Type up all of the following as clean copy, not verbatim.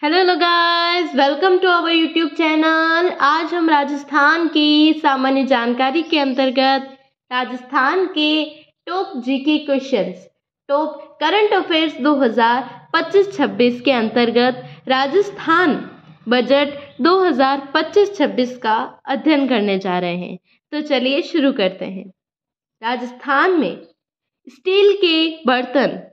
Hello guys, welcome to our YouTube channel. आज हम राजस्थान की सामान्य जानकारी के अंतर्गत राजस्थान के top GK questions, top current affairs 2025-26 के अंतर्गत राजस्थान बजट 2025-26 का अध्ययन करने जा रहे हैं। तो चलिए शुरू करते हैं। राजस्थान में स्टील के बर्तन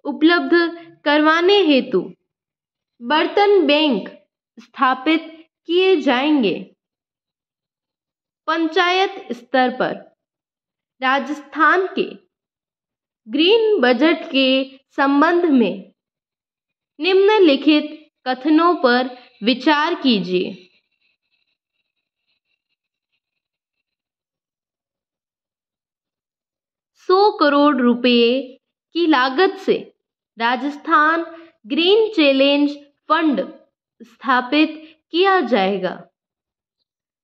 उपलब्ध करवाने हेतु बर्तन बैंक स्थापित किए जाएंगे। पंचायत स्तर पर राजस्थान के ग्रीन बजट के संबंध में निम्नलिखित कथनों पर विचार कीजिए। ₹100 करोड़ की लागत से राजस्थान ग्रीन चैलेंज फंड स्थापित किया जाएगा।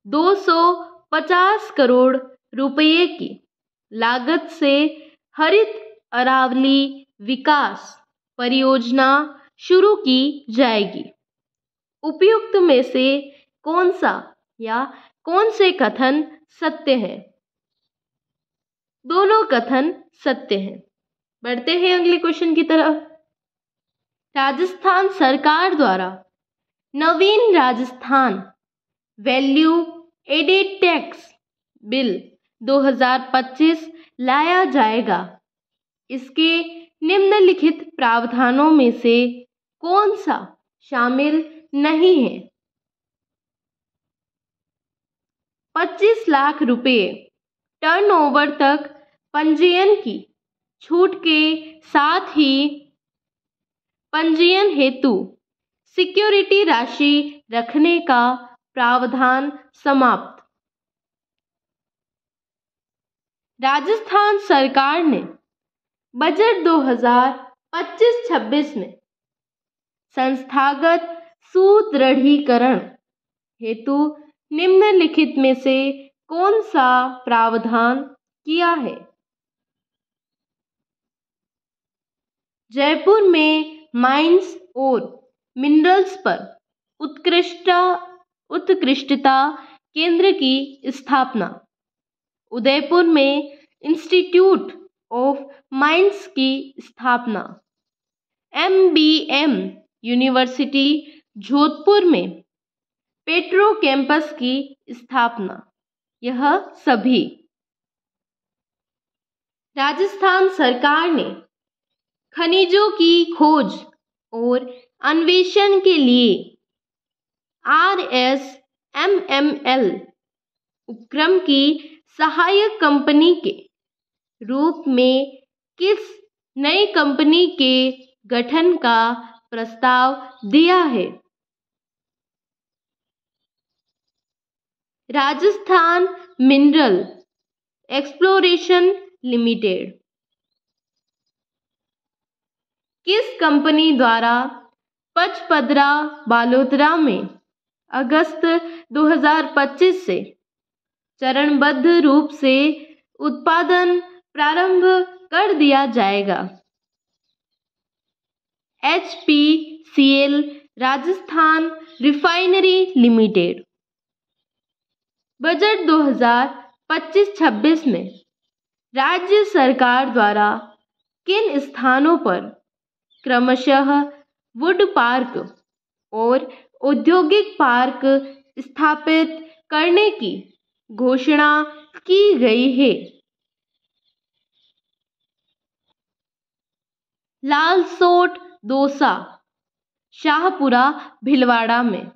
250 करोड़ रुपए की लागत से हरित अरावली विकास परियोजना शुरू की जाएगी। उपयुक्त में से कौन सा या कौन से कथन सत्य है? दोनों कथन सत्य हैं। बढ़ते हैं अगले क्वेश्चन की तरफ। राजस्थान सरकार द्वारा नवीन Rajasthan value added tax bill 2025 लाया जाएगा। इसके निम्नलिखित प्रावधानों में से कौन सा शामिल नहीं है? 25 लाख रुपए टर्नओवर तक पंजीयन की छूट के साथ ही पंजीयन हेतु सिक्योरिटी राशि रखने का प्रावधान समाप्त। राजस्थान सरकार ने बजट 2025-26 में संस्थागत सुदृढ़ीकरण हेतु निम्नलिखित में से कौन सा प्रावधान किया है? जयपुर में माइंस और मिनरल्स पर उत्कृष्टता केंद्र की स्थापना। उदयपुर में इंस्टीट्यूट ऑफ माइंस की स्थापना। MBM यूनिवर्सिटी जोधपुर में पेट्रो कैंपस की स्थापना। यह सभी राजस्थान सरकार ने खनिजों की खोज और अन्वेषण के लिए RSMML उपक्रम की सहायक कंपनी के रूप में किस नई कंपनी के गठन का प्रस्ताव दिया है? Rajasthan mineral exploration limited. किस कंपनी द्वारा पचपदरा बालोतरा में अगस्त 2025 से चरणबद्ध रूप से उत्पादन प्रारंभ कर दिया जाएगा? HPCL Rajasthan refinery limited. Budget 2025-26 में राज्य सरकार द्वारा किन स्थानों पर क्रमशः वुड पार्क और औद्योगिक पार्क स्थापित करने की घोषणा की गई है? लालसोट दौसा शाहपुरा भीलवाड़ा में,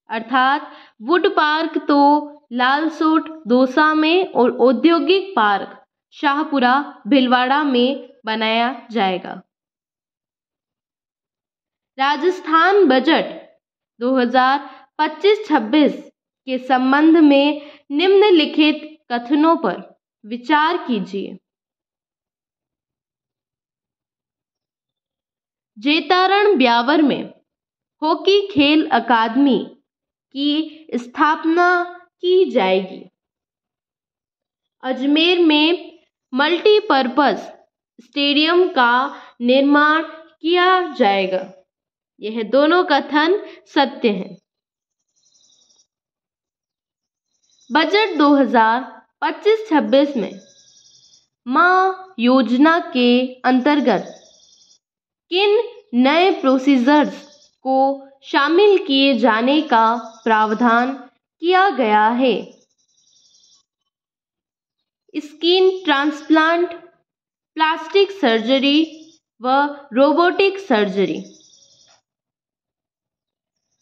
अर्थात वुड पार्क तो लालसोट दौसा में और औद्योगिक पार्क शाहपुरा भीलवाड़ा में बनाया जाएगा। राजस्थान बजट 2025-26 के संबंध में निम्नलिखित कथनों पर विचार कीजिए। जेतारण ब्यावर में हॉकी खेल अकादमी की स्थापना की जाएगी। अजमेर में मल्टीपर्पज स्टेडियम का निर्माण किया जाएगा। यह दोनों कथन सत्य हैं। बजट 2025-26 में मां योजना के अंतर्गत किन नए प्रोसीजर्स को शामिल किए जाने का प्रावधान किया गया है? स्किन ट्रांसप्लांट, प्लास्टिक सर्जरी व रोबोटिक सर्जरी।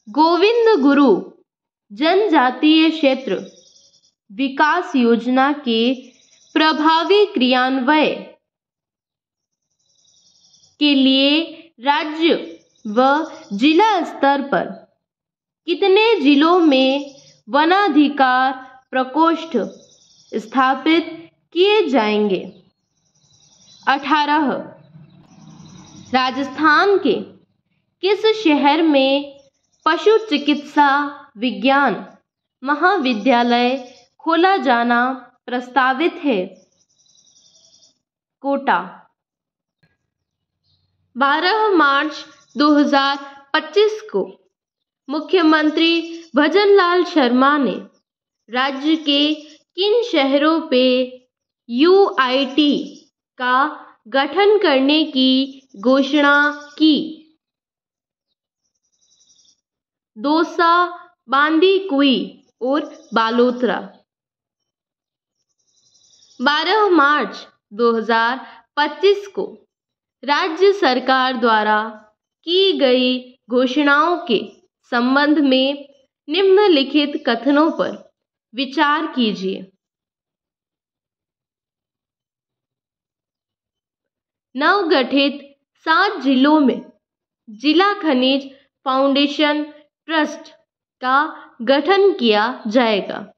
गोविंद गुरु जनजातीय क्षेत्र विकास योजना के प्रभावी क्रियान्वयन के लिए राज्य व जिला स्तर पर कितने जिलों में वनाधिकार प्रकोष्ठ स्थापित किए जाएंगे? 18। राजस्थान के किस शहर में पशु चिकित्सा विज्ञान महाविद्यालय खोला जाना प्रस्तावित है? कोटा। 12 मार्च 2025 को मुख्यमंत्री भजनलाल शर्मा ने राज्य के किन शहरों पे UIT का गठन करने की घोषणा की? दौसा, बांदीकुई और बालोतरा। 12 मार्च 2025 को राज्य सरकार द्वारा की गई घोषणाओं के संबंध में निम्नलिखित कथनों पर विचार कीजिए। नवगठित 7 जिलों में जिला खनिज फाउंडेशन ट्रस्ट का गठन किया जाएगा।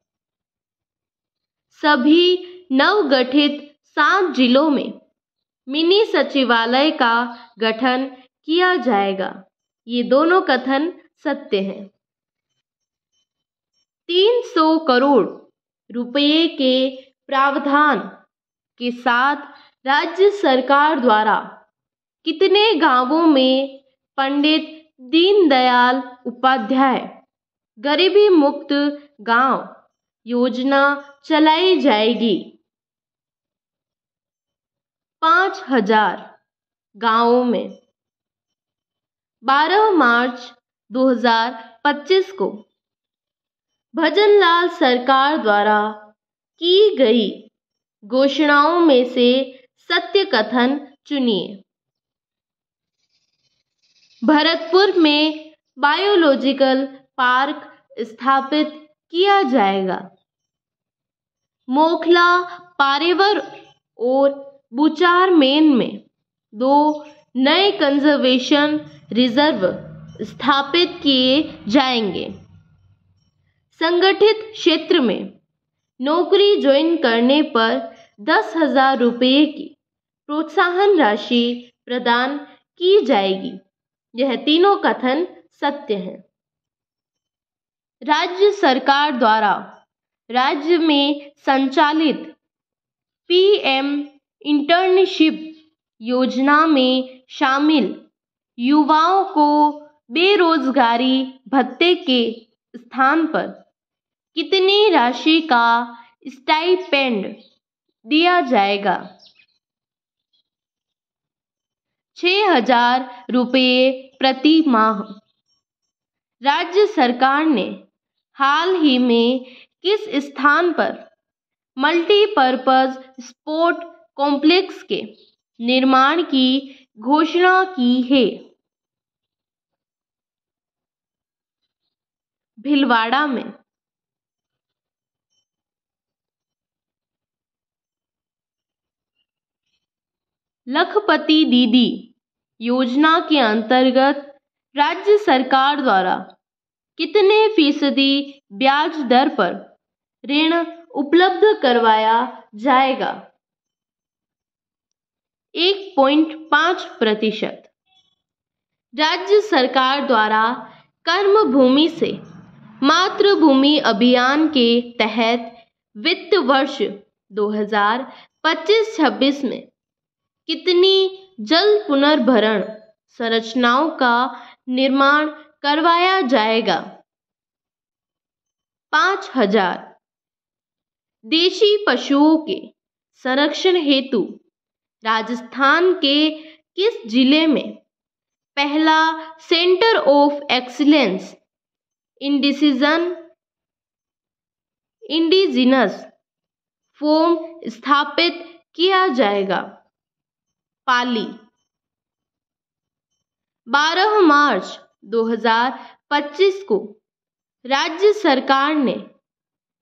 सभी नवगठित 7 जिलों में मिनी सचिवालय का गठन किया जाएगा। ये दोनों कथन सत्य हैं। 300 करोड़ रुपये के प्रावधान के साथ राज्य सरकार द्वारा कितने गांवों में पंडित दीनदयाल उपाध्याय गरीबी मुक्त गांव योजना चलाई जाएगी? 5000 गांवों में। 12 मार्च 2025 को भजनलाल सरकार द्वारा की गई घोषणाओं में से सत्य कथन चुनिए। भरतपुर में बायोलॉजिकल पार्क स्थापित किया जाएगा। मोखला, पारेवर और बुचारमेन में 2 नए कंजर्वेशन रिजर्व स्थापित किए जाएंगे। संगठित क्षेत्र में नौकरी ज्वाइन करने पर 10,000 रुपये की प्रोत्साहन राशि प्रदान की जाएगी। यह तीनों कथन सत्य हैं। राज्य सरकार द्वारा राज्य में संचालित PM इंटर्नशिप योजना में शामिल युवाओं को बेरोजगारी भत्ते के स्थान पर कितनी राशि का स्टाइपेंड दिया जाएगा? 6,000 रुपये प्रति माह। राज्य सरकार ने हाल ही में किस स्थान पर मल्टीपर्पज स्पोर्ट कॉम्प्लेक्स के निर्माण की घोषणा की है? भीलवाड़ा में। लखपति दीदी योजना के अंतर्गत राज्य सरकार द्वारा कितने फीसदी ब्याज दर पर ऋण उपलब्ध करवाया जाएगा? 1.5%। राज्य सरकार द्वारा कर्मभूमि से मातृभूमि अभियान के तहत वित्त वर्ष 2025-26 में कितनी जल पुनर्भरण संरचनाओं का निर्माण करवाया जाएगा। 5,000 देशी पशुओं के संरक्षण हेतु राजस्थान के किस जिले में पहला centre of excellence indigenous form स्थापित किया जाएगा? पाली। 12 मार्च 2025 को राज्य सरकार ने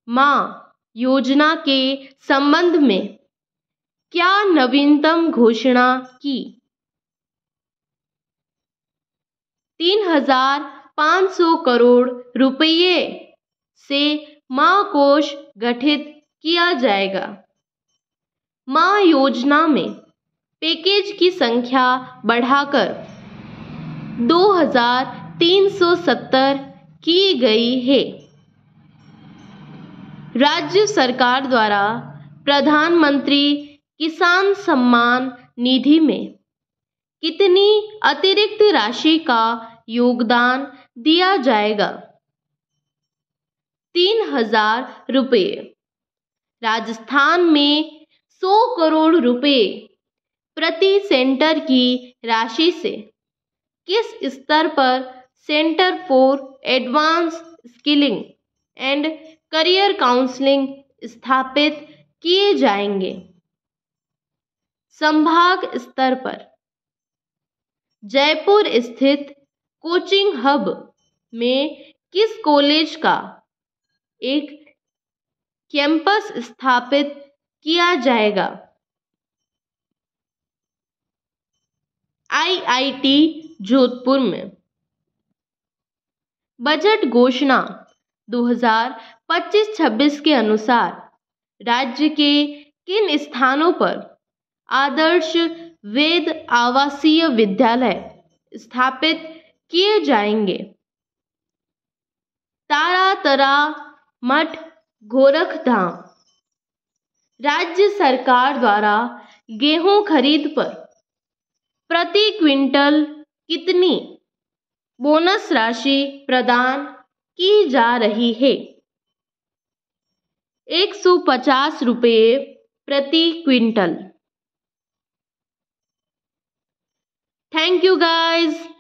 मां योजना के संबंध में क्या नवीनतम घोषणा की? 3,500 करोड़ रुपये से मां कोष गठित किया जाएगा। मां योजना में पैकेज की संख्या बढ़ाकर 2,370 की गई है। राज्य सरकार द्वारा प्रधानमंत्री किसान सम्मान निधि में कितनी अतिरिक्त राशि का योगदान दिया जाएगा? 3,000 रुपये। राजस्थान में 100 करोड़ रुपए प्रति सेंटर की राशि से किस स्तर पर centre for advance skilling and career counselling स्थापित किए जाएंगे? संभाग स्तर पर। जयपुर स्थित कोचिंग हब में किस कॉलेज का एक कैंपस स्थापित किया जाएगा? IIT जोधपुर में। बजट घोषणा 2025-26 के अनुसार राज्य के किन स्थानों पर आदर्श वेद आवासीय विद्यालय स्थापित किए जाएंगे? तारातरा मठ, गोरखधाम। राज्य सरकार द्वारा गेहूं खरीद पर प्रति क्विंटल कितनी बोनस राशि प्रदान की जा रही है? 150 रुपये प्रति क्विंटल। Thank you guys.